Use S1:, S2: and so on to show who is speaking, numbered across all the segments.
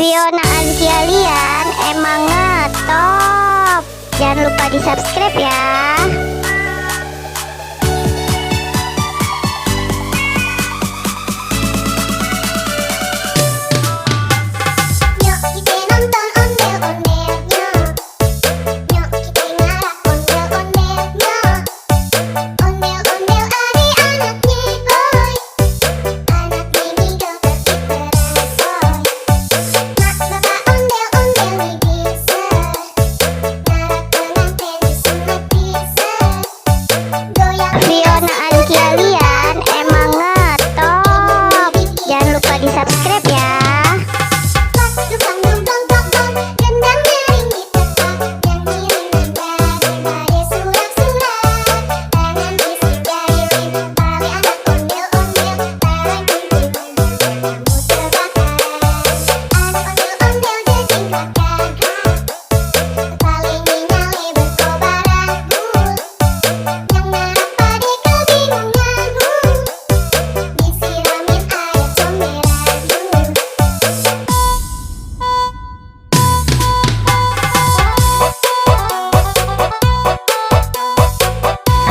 S1: Fiona Azkialian emang ngetop. Jangan lupa di subscribe ya. Fiona Azkialian emang ngetop. Jangan lupa di subscribe ya.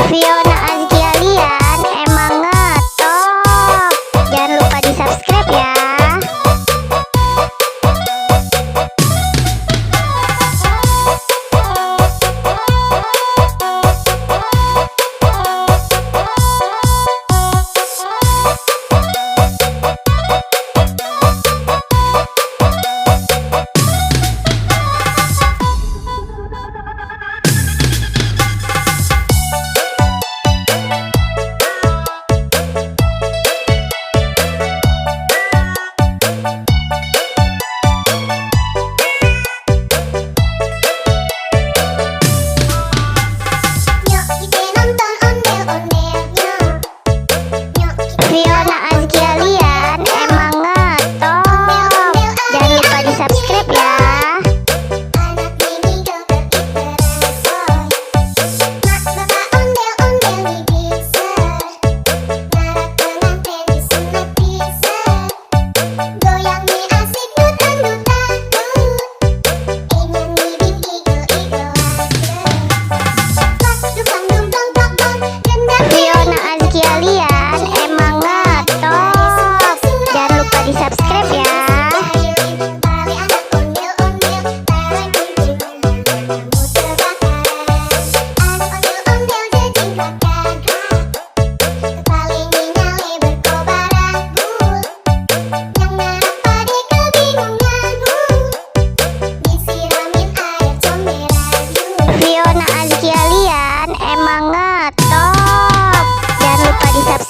S1: Fiona Azkialian emang ngetop. Jangan lupa di subscribe ya. Fiona Azkialian emang ngetop. Jangan lupa di subscribe ya. Fiona Azkialian emang ngetop. Jangan lupa di subscribe ya. Fiona Azkialian emang ngetop. Jangan lupa di subscribe